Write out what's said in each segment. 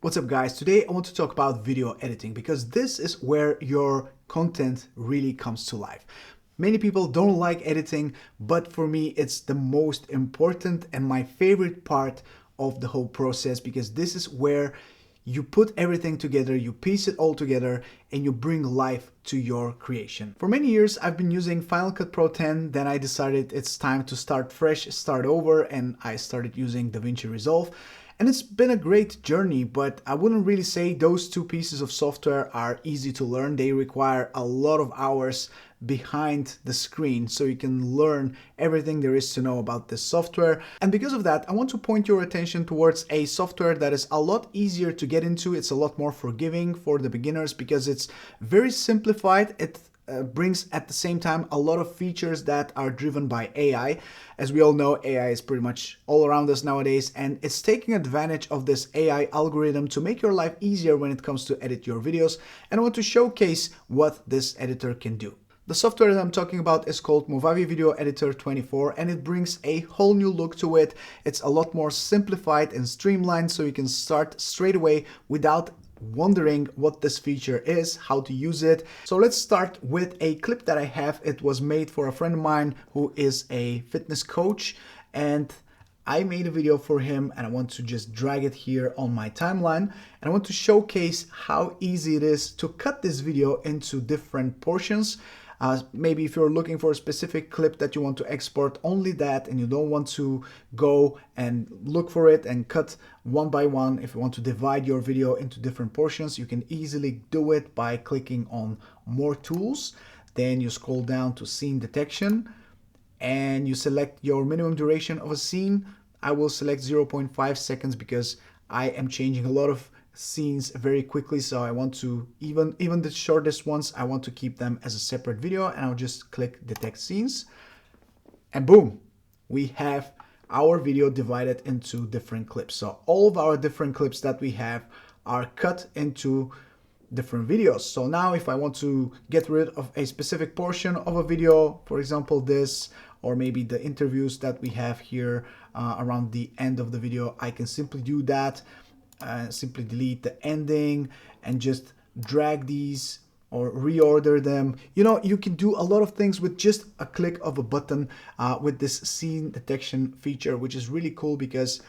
What's up guys? Today I want to talk about video editing because this is where your content really comes to life. Many people don't like editing, but for me it's the most important and my favorite part of the whole process because this is where you put everything together, you piece it all together, and you bring life to your creation. For many years, I've been using Final Cut Pro 10, then I decided it's time to start fresh, start over, and I started using DaVinci Resolve. And it's been a great journey, but I wouldn't really say those two pieces of software are easy to learn. They require a lot of hours behind the screen so you can learn everything there is to know about this software. And because of that, I want to point your attention towards a software that is a lot easier to get into. It's a lot more forgiving for the beginners because it's very simplified. It brings at the same time a lot of features that are driven by AI. As we all know, AI is pretty much all around us nowadays, and it's taking advantage of this AI algorithm to make your life easier when it comes to edit your videos. And I want to showcase what this editor can do. The software that I'm talking about is called Movavi Video Editor 24, and it brings a whole new look to it. It's a lot more simplified and streamlined, so you can start straight away without wondering what this feature is, how to use it. So let's start with a clip that I have. It was made for a friend of mine who is a fitness coach, and I made a video for him, and I want to just drag it here on my timeline, and I want to showcase how easy it is to cut this video into different portions. Maybe if you're looking for a specific clip that you want to export only that and you don't want to go and look for it and cut one by one, if you want to divide your video into different portions, you can easily do it by clicking on More Tools. Then you scroll down to Scene Detection and you select your minimum duration of a scene. I will select 0.5 seconds because I am changing a lot of scenes very quickly, so I want to even the shortest ones, I want to keep them as a separate video, and I'll just click Detect Scenes, and boom, we have our video divided into different clips. So all of our different clips that we have are cut into different videos. So now if I want to get rid of a specific portion of a video, for example this, or maybe the interviews that we have here around the end of the video, I can simply do that. Simply delete the ending and just drag these or reorder them. You know, you can do a lot of things with just a click of a button with this scene detection feature, which is really cool because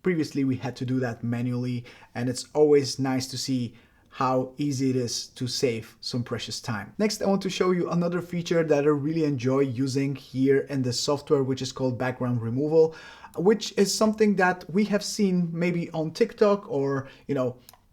previously we had to do that manually, and it's always nice to see how easy it is to save some precious time. Next, I want to show you another feature that I really enjoy using here in the software, which is called background removal, which is something that we have seen maybe on TikTok, or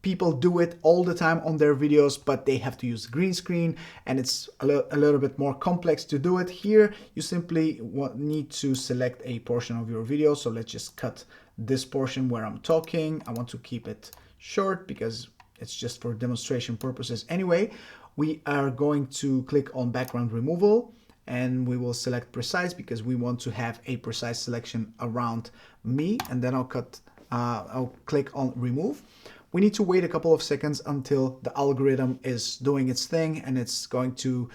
people do it all the time on their videos, but they have to use green screen and it's a little bit more complex to do it. Here you simply need to select a portion of your video. So let's just cut this portion where I'm talking. I want to keep it short because it's just for demonstration purposes anyway. We are going to click on background removal and we will select precise because we want to have a precise selection around me, and then I'll click on remove. We need to wait a couple of seconds until the algorithm is doing its thing and it's going to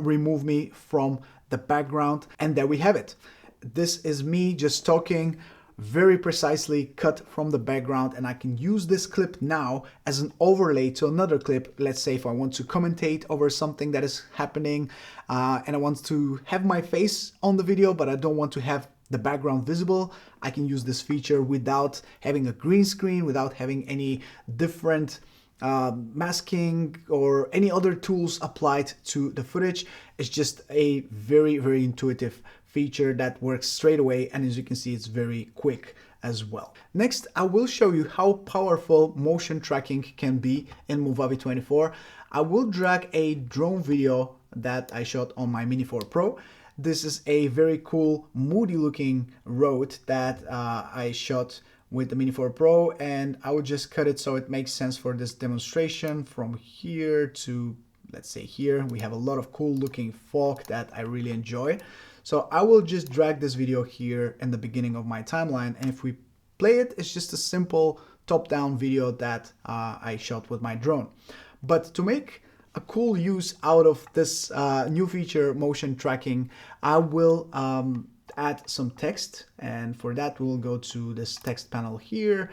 remove me from the background, and there we have it. This is me just talking, very precisely cut from the background, and I can use this clip now as an overlay to another clip. Let's say if I want to commentate over something that is happening and I want to have my face on the video but I don't want to have the background visible, I can use this feature without having a green screen, without having any different masking or any other tools applied to the footage. It's just a very, very intuitive feature that works straight away, and as you can see, it's very quick as well. Next, I will show you how powerful motion tracking can be in Movavi 24. I will drag a drone video that I shot on my Mini 4 Pro. This is a very cool, moody looking road that I shot with the Mini 4 Pro, and I would just cut it so it makes sense for this demonstration. From here to, let's say here, we have a lot of cool looking fog that I really enjoy. So I will just drag this video here in the beginning of my timeline, and if we play it, it's just a simple top-down video that I shot with my drone. But to make a cool use out of this new feature, motion tracking, I will add some text, and for that we'll go to this text panel here.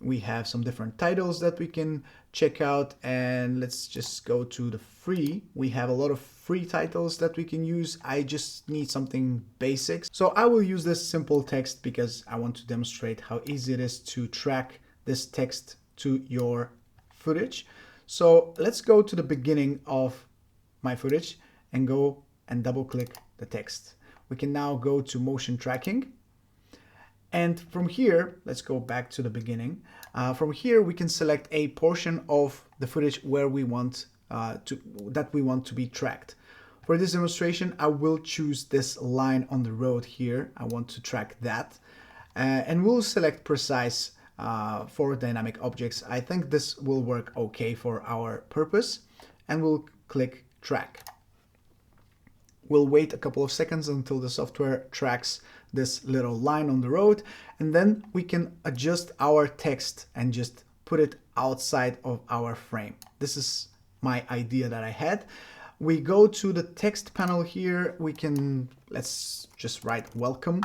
We have some different titles that we can check out, and let's just go to the free. We have a lot of free titles that we can use. I just need something basic. So I will use this simple text because I want to demonstrate how easy it is to track this text to your footage. So let's go to the beginning of my footage and go and double click the text. We can now go to motion tracking. And from here, let's go back to the beginning. From here, we can select a portion of the footage where we want to be tracked. For this demonstration, I will choose this line on the road here. I want to track that, and we'll select precise for dynamic objects. I think this will work okay for our purpose, and we'll click track. We'll wait a couple of seconds until the software tracks this little line on the road, and then we can adjust our text and just put it outside of our frame. This is my idea that I had. We go to the text panel here. Let's just write welcome.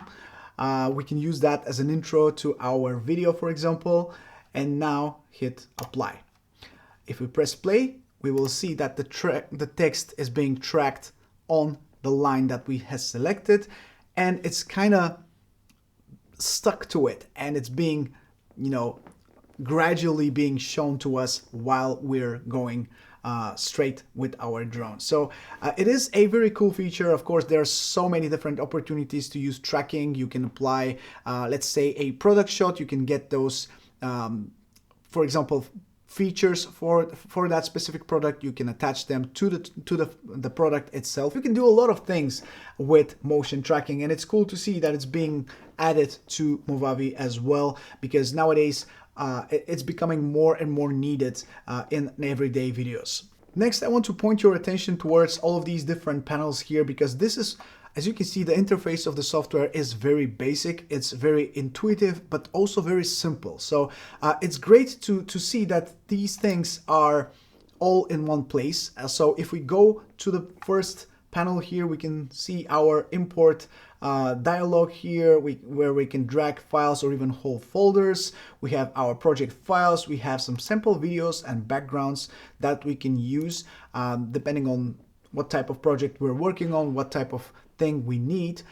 We can use that as an intro to our video, for example, and now hit apply. If we press play, we will see that the text is being tracked on the line that we have selected, and it's kind of stuck to it, and it's being, gradually being shown to us while we're going straight with our drone. So it is a very cool feature. Of course, there are so many different opportunities to use tracking. You can apply, let's say, a product shot. You can get those, for example, features for that specific product. You can attach them to the product itself. You can do a lot of things with motion tracking, and it's cool to see that it's being added to Movavi as well, because nowadays it's becoming more and more needed in everyday videos. Next, I want to point your attention towards all of these different panels here, because this is, as you can see, the interface of the software is very basic. It's very intuitive, but also very simple. So it's great to see that these things are all in one place. So if we go to the first panel here, we can see our import dialog here, where we can drag files or even whole folders. We have our project files. We have some sample videos and backgrounds that we can use depending on what type of project we're working on, what type of thing we need,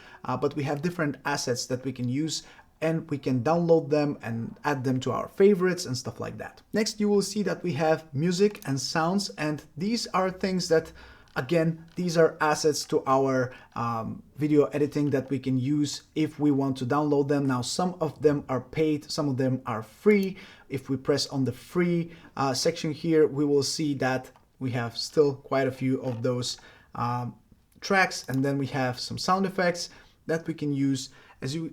but we have different assets that we can use, and we can download them and add them to our favorites and stuff like that. Next, you will see that we have music and sounds, and these are things that, again, these are assets to our video editing that we can use if we want to download them. Now, some of them are paid, some of them are free. If we press on the free section here, we will see that we have still quite a few of those tracks, and then we have some sound effects that we can use.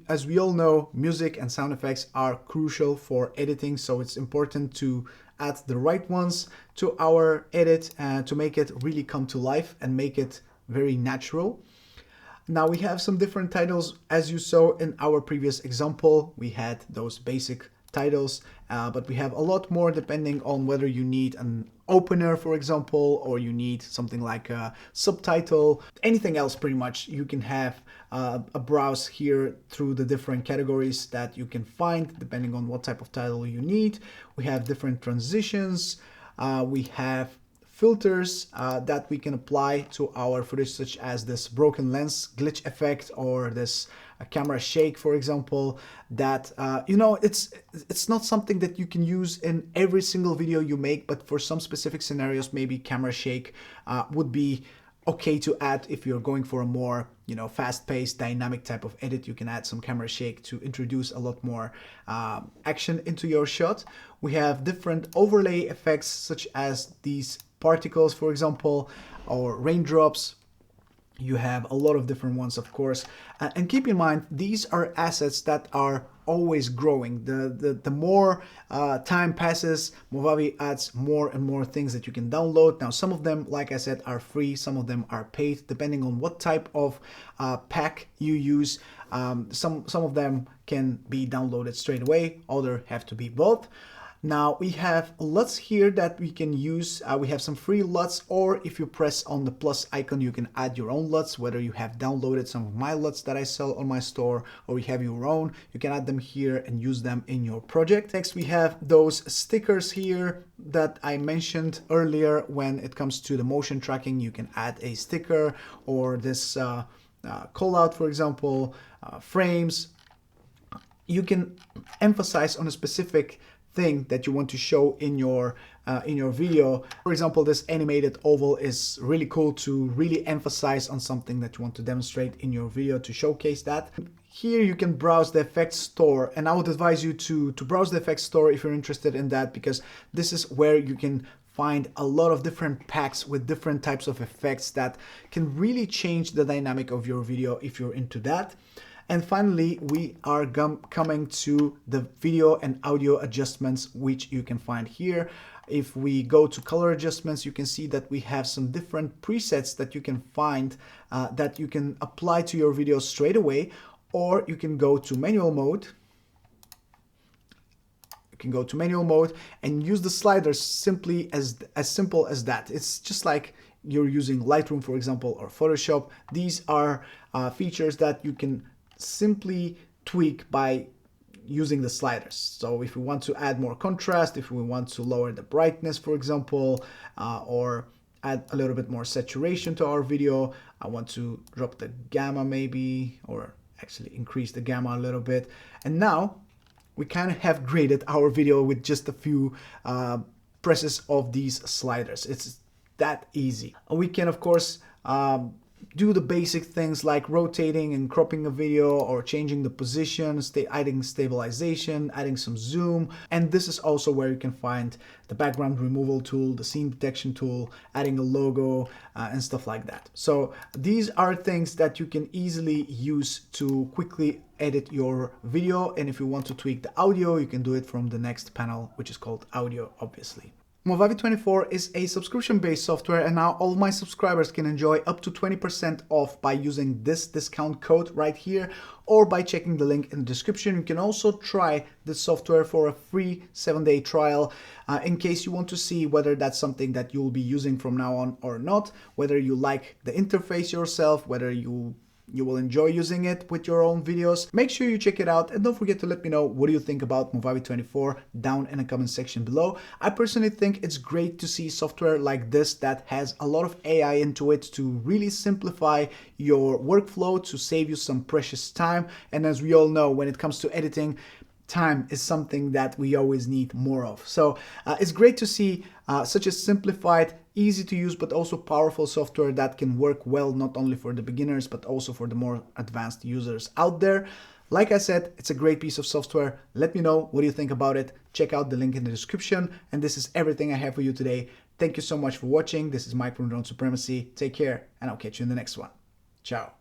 As we all know, music and sound effects are crucial for editing, so it's important to add the right ones to our edit to make it really come to life and make it very natural. Now we have some different titles. As you saw in our previous example, we had those basic titles, but we have a lot more depending on whether you need an opener, for example, or you need something like a subtitle, anything else. Pretty much you can have a browse here through the different categories that you can find depending on what type of title you need. We have different transitions, we have filters that we can apply to our footage, such as this broken lens glitch effect or this camera shake, for example, that it's not something that you can use in every single video you make, but for some specific scenarios, maybe camera shake would be okay to add. If you're going for a more fast-paced dynamic type of edit, you can add some camera shake to introduce a lot more action into your shot. We have different overlay effects, such as these particles, for example, or raindrops. You have a lot of different ones, of course, and keep in mind, these are assets that are always growing. The more time passes, Movavi adds more and more things that you can download. Now, some of them, like I said, are free, some of them are paid, depending on what type of pack you use. Some of them can be downloaded straight away, others have to be both. Now we have LUTs here that we can use. We have some free LUTs, or if you press on the plus icon, you can add your own LUTs, whether you have downloaded some of my LUTs that I sell on my store, or you have your own. You can add them here and use them in your project. Next, we have those stickers here that I mentioned earlier. When it comes to the motion tracking, you can add a sticker, or this call out, for example, frames. You can emphasize on a specific thing that you want to show in your video. For example, this animated oval is really cool to really emphasize on something that you want to demonstrate in your video, to showcase that. Here you can browse the effects store, and I would advise you to browse the effects store if you're interested in that, because this is where you can find a lot of different packs with different types of effects that can really change the dynamic of your video if you're into that. And finally, we are coming to the video and audio adjustments, which you can find here. If we go to color adjustments, you can see that we have some different presets that you can find that you can apply to your video straight away, or you can go to manual mode. You can go to manual mode and use the sliders simply as simple as that. It's just like you're using Lightroom, for example, or Photoshop. These are features that you can simply tweak by using the sliders. So if we want to add more contrast, if we want to lower the brightness, for example, or add a little bit more saturation to our video, I want to drop the gamma maybe, or actually increase the gamma a little bit. And now we kind of have graded our video with just a few presses of these sliders. It's that easy. And we can, of course, do the basic things like rotating and cropping a video, or changing the position, adding stabilization, adding some zoom. And this is also where you can find the background removal tool, the scene detection tool, adding a logo, and stuff like that. So these are things that you can easily use to quickly edit your video. And if you want to tweak the audio, you can do it from the next panel, which is called audio, obviously. Movavi 24 is a subscription-based software, and now all of my subscribers can enjoy up to 20% off by using this discount code right here, or by checking the link in the description. You can also try this software for a free 7-day trial in case you want to see whether that's something that you'll be using from now on or not, whether you like the interface yourself, whether you will enjoy using it with your own videos. Make sure you check it out, and don't forget to let me know what do you think about Movavi 24 down in the comment section below. I personally think it's great to see software like this that has a lot of AI into it to really simplify your workflow, to save you some precious time. And as we all know, when it comes to editing, time is something that we always need more of. So it's great to see such a simplified, easy to use, but also powerful software that can work well not only for the beginners, but also for the more advanced users out there. Like I said, it's a great piece of software. Let me know what you think about it. Check out the link in the description. And this is everything I have for you today. Thank you so much for watching. This is Mike from Drone Supremacy. Take care, and I'll catch you in the next one. Ciao.